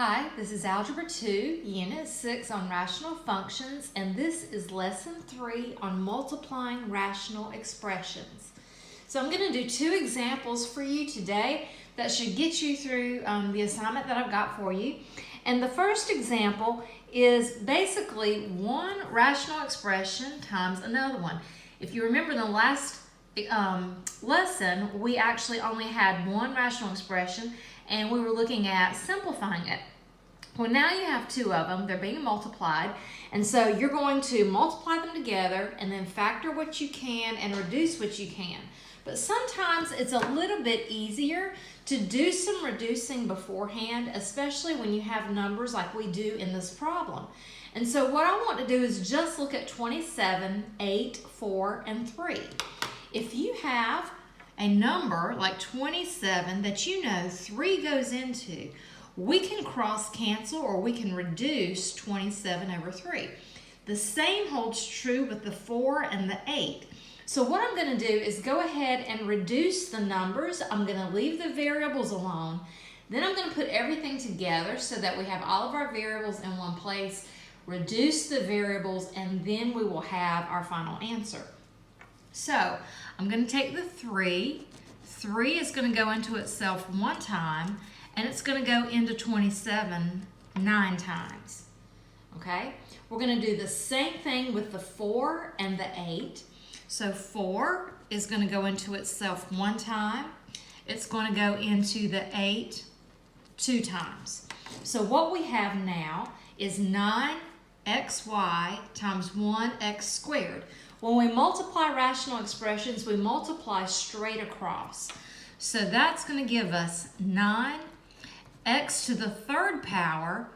Hi, this is Algebra 2, Unit 6 on rational functions, and this is Lesson 3 on multiplying rational expressions. So I'm going to do two examples for you today that should get you through the assignment that I've got for you. And the first example is basically one rational expression times another one. If you remember in the last lesson, we actually only had one rational expression and we were looking at simplifying it. Well, now you have two of them. They're being multiplied. And so you're going to multiply them together and then factor what you can and reduce what you can. But sometimes it's a little bit easier to do some reducing beforehand, especially when you have numbers like we do in this problem. And so what I want to do is just look at 27, 8, 4, and 3. If you have a number like 27 that you know 3 goes into, we can cross cancel or we can reduce 27 over 3. The same holds true with the 4 and the 8. So what I'm going to do is go ahead and reduce the numbers. I'm going to leave the variables alone. Then I'm going to put everything together so that we have all of our variables in one place, reduce the variables, and then we will have our final answer. So I'm going to take the 3. 3 is going to go into itself one time, and it's going to go into 27 9 times. Okay? We're going to do the same thing with the 4 and the 8. So 4 is going to go into itself one time. It's going to go into the 8 2 times. So what we have now is 9xy times 1x squared. When we multiply rational expressions, we multiply straight across. So that's going to give us 9x to the third power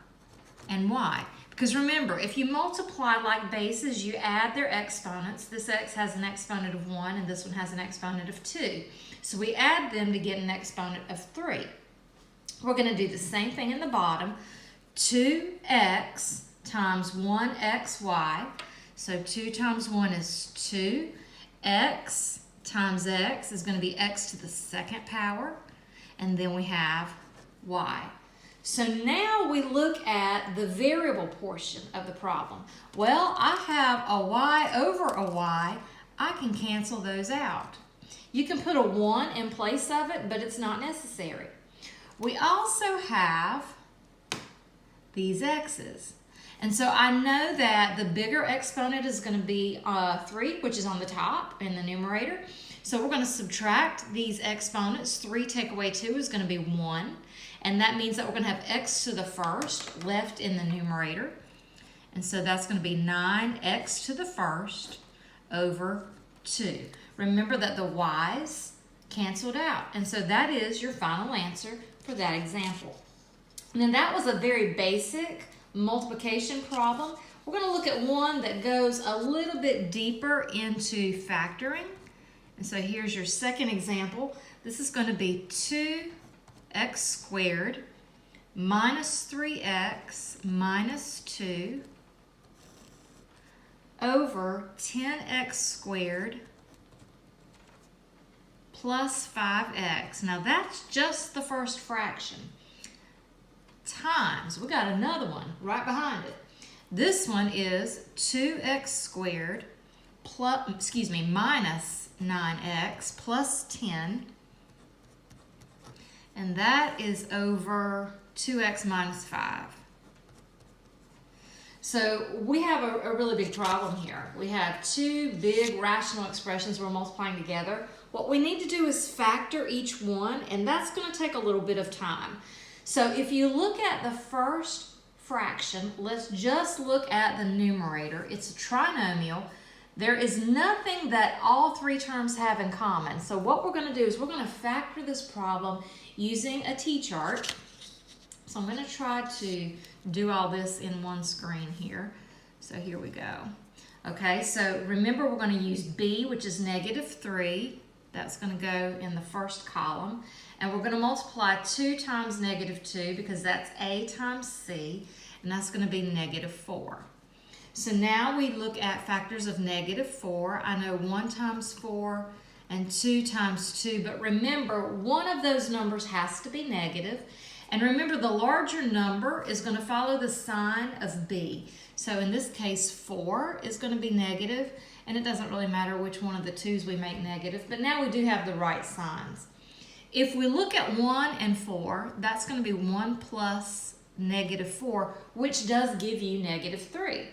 and y. Because remember, if you multiply like bases, you add their exponents. This x has an exponent of 1 and this one has an exponent of 2. So we add them to get an exponent of 3. We're going to do the same thing in the bottom. 2x times 1xy. So 2 times 1 is 2. X times x is going to be x to the second power. And then we have y. So now we look at the variable portion of the problem. Well, I have a y over a y. I can cancel those out. You can put a 1 in place of it, but it's not necessary. We also have these x's. And so I know that the bigger exponent is going to be 3, which is on the top in the numerator. So we're going to subtract these exponents. 3 take away 2 is going to be 1. And that means that we're going to have x to the first left in the numerator. And so that's going to be 9x to the first over 2. Remember that the y's canceled out. And so that is your final answer for that example. And then that was a very basic multiplication problem. We're going to look at one that goes a little bit deeper into factoring. And so here's your second example. This is going to be 2x squared minus 3x minus 2 over 10x squared plus 5x. Now that's just the first fraction. Times, we got another one right behind it. This one is 2x squared minus 9x plus 10. And that is over 2x minus 5. So we have a really big problem here. We have two big rational expressions we're multiplying together. What we need to do is factor each one, and that's going to take a little bit of time. So if you look at the first fraction, let's just look at the numerator. It's a trinomial. There is nothing that all three terms have in common. So what we're going to do is we're going to factor this problem using a T-chart. So I'm going to try to do all this in one screen here. So here we go. Okay, so remember we're going to use B, which is -3. That's going to go in the first column. And we're going to multiply 2 times -2 because that's A times C, and that's going to be -4. So now we look at factors of -4. I know 1 times 4 and 2 times 2, but remember, one of those numbers has to be negative, And remember, the larger number is going to follow the sign of b. So in this case, 4 is going to be negative, and it doesn't really matter which one of the 2's we make negative, but now we do have the right signs. If we look at 1 and 4, that's going to be 1 plus negative 4, which does give you negative 3.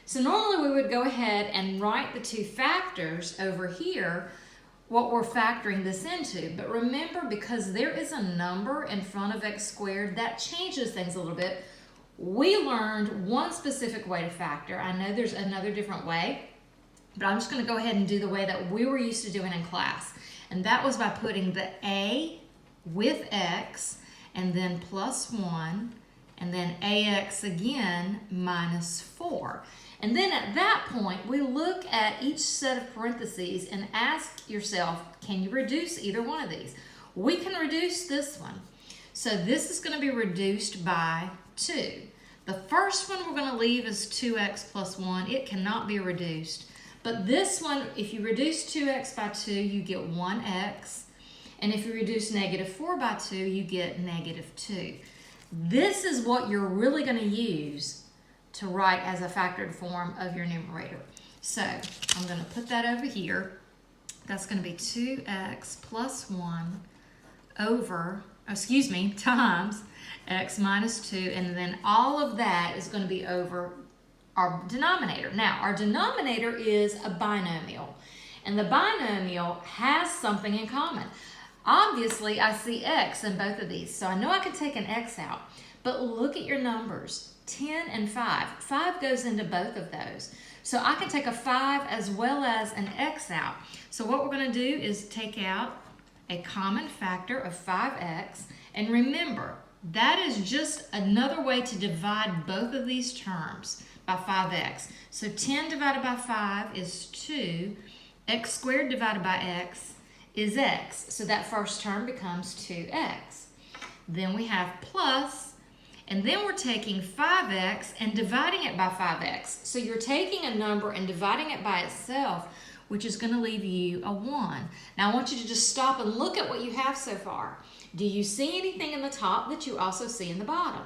So normally we would go ahead and write the 2 factors over here, what we're factoring this into. But remember, because there is a number in front of x squared, that changes things a little bit. We learned one specific way to factor. I know there's another different way, but I'm just going to go ahead and do the way that we were used to doing in class. And that was by putting the a with x, and then plus 1, and then ax again minus 4. And then at that point, we look at each set of parentheses and ask yourself, can you reduce either one of these? We can reduce this one. So this is going to be reduced by 2. The first one we're going to leave is 2x plus 1. It cannot be reduced. But this one, if you reduce 2x by 2, you get 1x. And if you reduce negative 4 by 2, you get negative 2. This is what you're really going to use to write as a factored form of your numerator. So I'm going to put that over here. That's going to be 2x plus 1 times x minus 2, and then all of that is going to be over our denominator. Now, our denominator is a binomial, and the binomial has something in common. Obviously, I see x in both of these, so I know I can take an x out, but look at your numbers. 10 and 5. 5 goes into both of those. So I can take a 5 as well as an x out. So what we're going to do is take out a common factor of 5x. And remember, that is just another way to divide both of these terms by 5x. So 10 divided by 5 is 2. X squared divided by x is x. So that first term becomes 2x. Then we have plus, and then we're taking 5x and dividing it by 5x. So you're taking a number and dividing it by itself, which is going to leave you a 1. Now I want you to just stop and look at what you have so far. Do you see anything in the top that you also see in the bottom?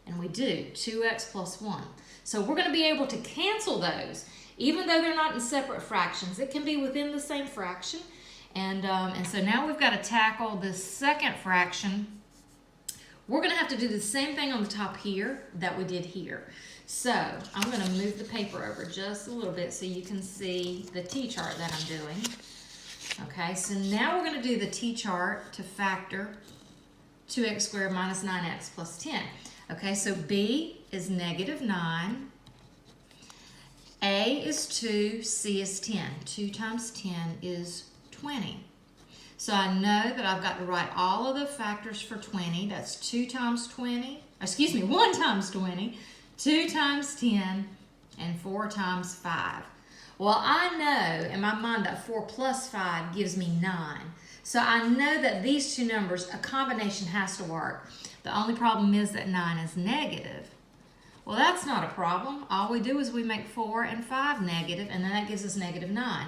And we do, 2x plus 1. So we're going to be able to cancel those, even though they're not in separate fractions. It can be within the same fraction. And so now we've got to tackle this second fraction. We're going to have to do the same thing on the top here that we did here. So I'm going to move the paper over just a little bit so you can see the t-chart that I'm doing. Okay, so now we're going to do the t-chart to factor 2x squared minus 9x plus 10. Okay, so b is negative 9, a is 2, c is 10. 2 times 10 is 20. So I know that I've got to write all of the factors for 20. That's 1 times 20, 2 times 10, and 4 times 5. Well, I know in my mind that 4 plus 5 gives me 9. So I know that these two numbers, a combination has to work. The only problem is that 9 is negative. Well, that's not a problem. All we do is we make 4 and 5 negative, and then that gives us negative 9.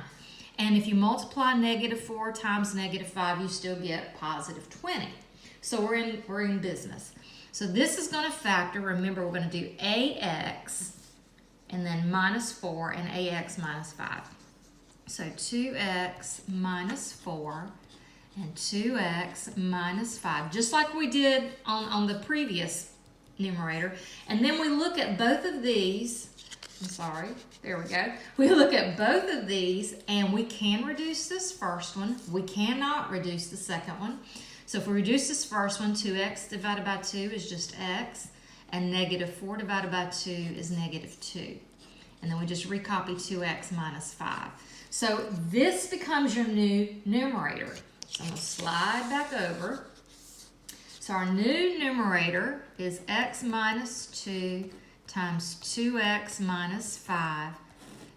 And if you multiply negative 4 times negative 5, you still get positive 20. So we're in business. So this is going to factor. Remember, we're going to do ax and then minus 4 and ax minus 5. So 2x minus 4 and 2x minus 5, just like we did on the previous numerator. And then we look at both of these. There we go. We look at both of these, and we can reduce this first one. We cannot reduce the second one. So if we reduce this first one, 2x divided by 2 is just x, and negative 4 divided by 2 is negative 2. And then we just recopy 2x minus 5. So this becomes your new numerator. So I'm going to slide back over. So our new numerator is x minus 2 times 2x minus 5.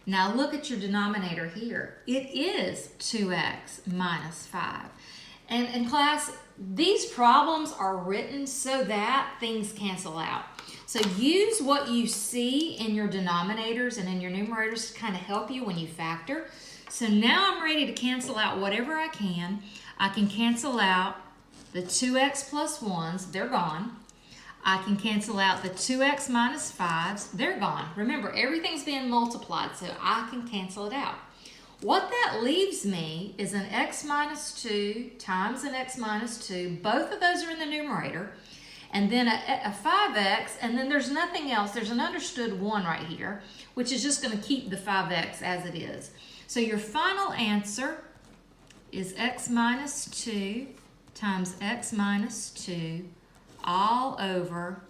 Now look at your denominator here. It is 2x minus 5. And in class, these problems are written so that things cancel out. So use what you see in your denominators and in your numerators to kind of help you when you factor. So now I'm ready to cancel out whatever I can. I can cancel out the 2x plus 1s, they're gone. I can cancel out the 2x minus 5s, they're gone. Remember, everything's being multiplied, so I can cancel it out. What that leaves me is an x minus 2 times an x minus 2. Both of those are in the numerator. And then a 5x, and then there's nothing else. There's an understood 1 right here, which is just going to keep the 5x as it is. So your final answer is x minus 2 times x minus 2 all over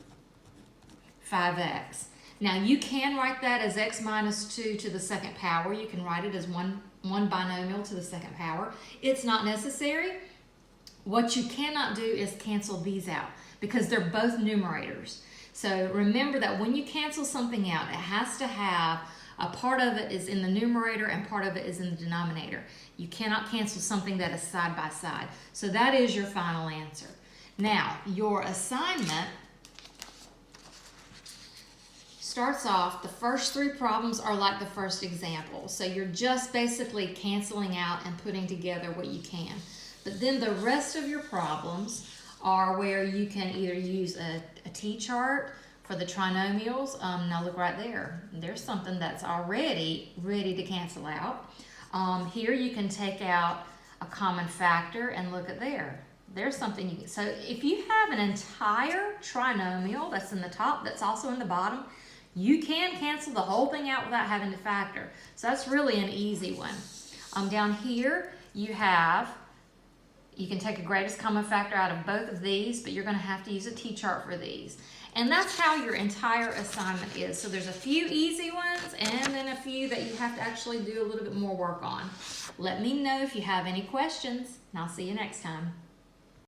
5x. Now you can write that as x minus 2 to the second power. You can write it as one binomial to the second power. It's not necessary. What you cannot do is cancel these out because they're both numerators. So remember that when you cancel something out, it has to have a part of it is in the numerator and part of it is in the denominator. You cannot cancel something that is side by side. So that is your final answer. Now, your assignment starts off, the first 3 problems are like the first example. So you're just basically canceling out and putting together what you can. But then the rest of your problems are where you can either use a T-chart for the trinomials. Now look right there. There's something that's already ready to cancel out. Here you can take out a common factor and look at there. There's something you can, so if you have an entire trinomial that's in the top, that's also in the bottom, you can cancel the whole thing out without having to factor. So that's really an easy one. Down here you can take a greatest common factor out of both of these, but you're going to have to use a T-chart for these. And that's how your entire assignment is. So there's a few easy ones and then a few that you have to actually do a little bit more work on. Let me know if you have any questions, and I'll see you next time.